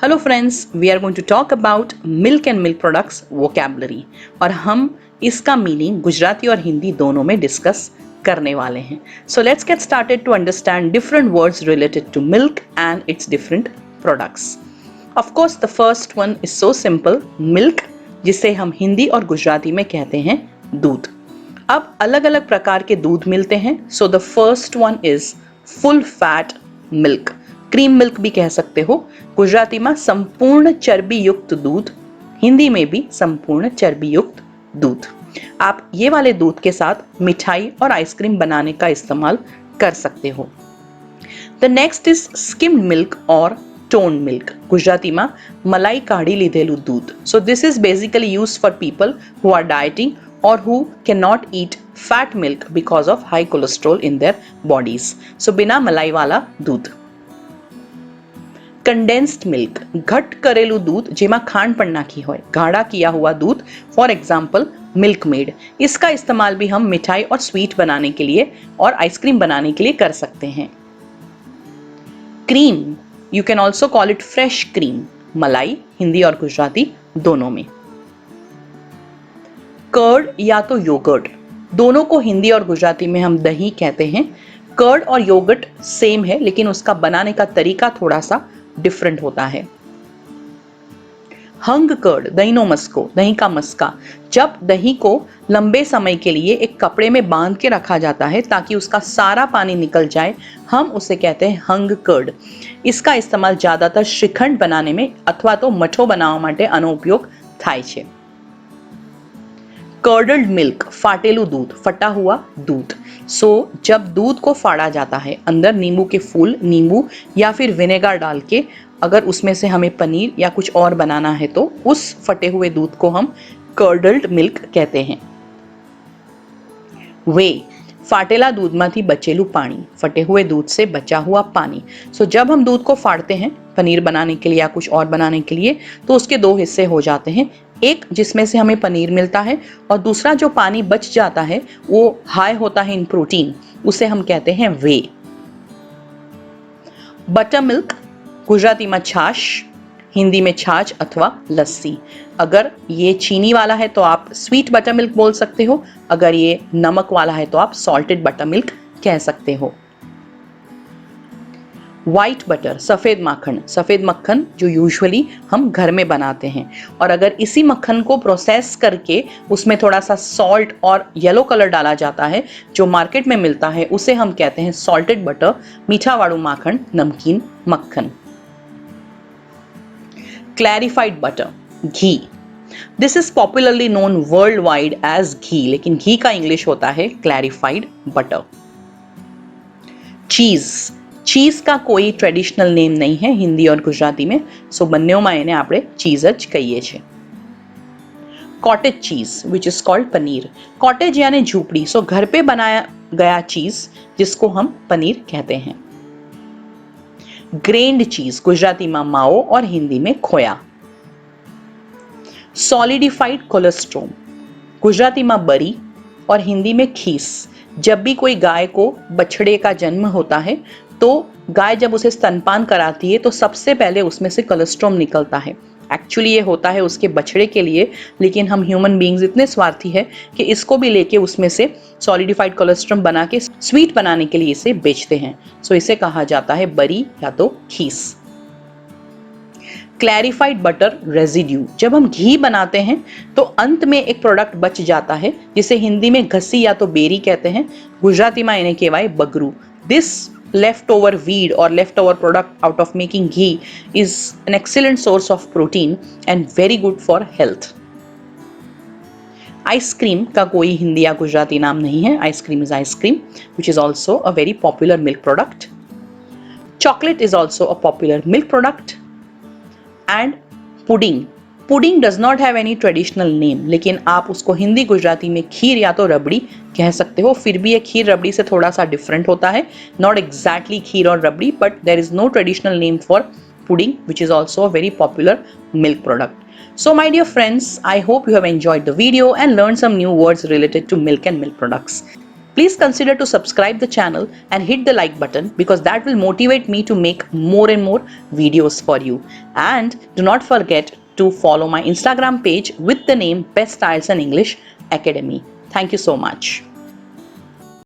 Hello friends, we are going to talk about milk and milk products vocabulary और हम इसका meaning Gujarati और हिंदी दोनों में डिस्कस करने वाले हैं. So let's get started to understand different words related to milk and its different products. Of course the first one is so simple, milk, जिसे हम हिंदी और गुजराती में कहते हैं दूध. अब अलग अलग प्रकार के दूध मिलते हैं. So the first one is full fat milk, cream milk भी कह सकते हो. गुजराती में संपूर्ण चर्बी युक्त दूध, हिंदी में भी संपूर्ण चर्बी युक्त दूध. आप ये वाले दूध के साथ मिठाई और आइसक्रीम बनाने का इस्तेमाल कर सकते हो. The next is skimmed milk और टोन मिल्क. गुजराती में मलाई काढ़ी લીધેલું दूध. So this is basically used for people who are dieting or who cannot eat fat milk because of high cholesterol in their bodies. So बिना मलाई वाला दूध. कंडेंस्ड मिल्क, घट करेलू दूध જેમાં ખાંડ પણ નાખી હોય, ગાढ़ा किया हुआ दूध. For example milk made. इसका इस्तेमाल भी हम मिठाई और स्वीट बनाने के लिए और आइसक्रीम बनाने के लिए कर सकते हैं. Cream, you can also call it fresh cream. मलाई हिंदी और गुजराती दोनों में. कर्ड या तो योगर्ट, दोनों को हिंदी और गुजराती में हम दही कहते हैं. कर्ड और योगर्ट सेम है, लेकिन उसका बनाने का तरीका थोड़ा सा डिफरेंट होता है. हंग कर्ड, दहीनो मस्को, दही का मस्का. जब दही को लंबे समय के लिए एक कपड़े में बांध के रखा जाता है ताकि उसका सारा पानी निकल जाए, हम उसे कहते हैं हंग कर्ड. इसका इस्तेमाल ज्यादातर श्रीखंड बनाने में अथवा तो मठो बनाववा माटे आनो उपयोग थाय छे. कर्डल्ड मिल्क, फाटेलू दूध, फटा हुआ दूध. सो जब दूध को फाड़ा जाता है, अंदर नींबू के फूल, नींबू या फिर विनेगर डाल के अगर उसमें से हमें पनीर या कुछ और बनाना है तो उस फटे हुए दूध को हम कर्डल्ड मिल्क कहते हैं. वे, फाटेला दूधमांथी बचेलू पानी, फटे हुए दूध से बचा हुआ पानी. सो जब हम दूध को फाड़ते हैं पनीर बनाने के लिए या कुछ और बनाने के लिए, तो उसके दो हिस्से हो जाते हैं. एक जिसमें से हमें पनीर मिलता है और दूसरा जो पानी बच जाता है वो हाई होता है इन प्रोटीन, उसे हम कहते हैं वे. बटर मिल्क, गुजराती में छाछ, हिंदी में छाछ अथवा लस्सी. अगर ये चीनी वाला है तो आप स्वीट बटर मिल्क बोल सकते हो. अगर ये नमक वाला है तो आप सॉल्टेड बटर मिल्क कह सकते हो. व्हाइट बटर, सफ़ेद माखन, सफ़ेद मक्खन जो यूजुअली हम घर में बनाते हैं. और अगर इसी मक्खन को प्रोसेस करके उसमें थोड़ा सा सॉल्ट और येलो कलर डाला जाता है जो मार्केट में मिलता है, उसे हम कहते हैं सॉल्टेड बटर, मीठा वालू माखन, नमकीन मक्खन. Clarified butter, ghee. This is popularly known world wide as ghee, लेकिन घी का इंग्लिश होता है क्लैरिफाइड बटर. चीज, चीज का कोई ट्रेडिशनल नेम नहीं है हिंदी और गुजराती में. सो બંનેમાં એને આપણે ચીઝ જ કહીએ છીએ. Cottage cheese which is called paneer. Cottage यानी झूपड़ी. सो घर पे बनाया गया चीज जिसको हम पनीर कहते हैं. ग्रेन्ड चीज, गुजराती में माओ और हिंदी में खोया. सॉलिडिफाइड कोलेस्ट्रोल, गुजराती में बरी और हिंदी में खीस. जब भी कोई गाय को बछड़े का जन्म होता है तो गाय जब उसे स्तनपान कराती है तो सबसे पहले उसमें से कोलेस्ट्रॉम निकलता है. एक्चुअली ये होता है उसके बछड़े के लिए, लेकिन हम ह्यूमन बीइंग्स इतने स्वार्थी है कि इसको भी लेके उसमें से सॉलिडिफाइड कोलेस्ट्रॉम बना के स्वीट बनाने के लिए इसे बेचते हैं. सो इसे कहा जाता है बरी या तो खीस. क्लैरिफाइड बटर रेजिड्यू, जब हम घी बनाते हैं तो अंत में एक प्रोडक्ट बच जाता है जिसे हिंदी में घसी या तो बेरी कहते हैं, गुजराती में इन्हें कहेवाय बगरू. This leftover weed or leftover product out of making ghee is an excellent source of protein and very good for health. Ice cream का कोई हिंदी या गुजराती नाम नहीं है. Ice cream is ice cream which is also a very popular milk product. Chocolate is also a popular milk product. And pudding. Pudding does not have any traditional name, लेकिन आप उसको हिंदी गुजराती में खीर या तो रबड़ी कह सकते हो. फिर भी ये खीर रबड़ी से थोड़ा सा डिफरेंट होता है. नॉट एग्जैक्टली खीर और rabri, but there is no traditional name for pudding which is also a very popular milk product. So my dear friends, I hope you have enjoyed the video and learned some new words related to milk and milk products. Please consider to subscribe the channel and hit the like button because that will motivate me to make more and more videos for you. And do not forget to follow my Instagram page with the name Best Styles and English Academy. Thank you so much.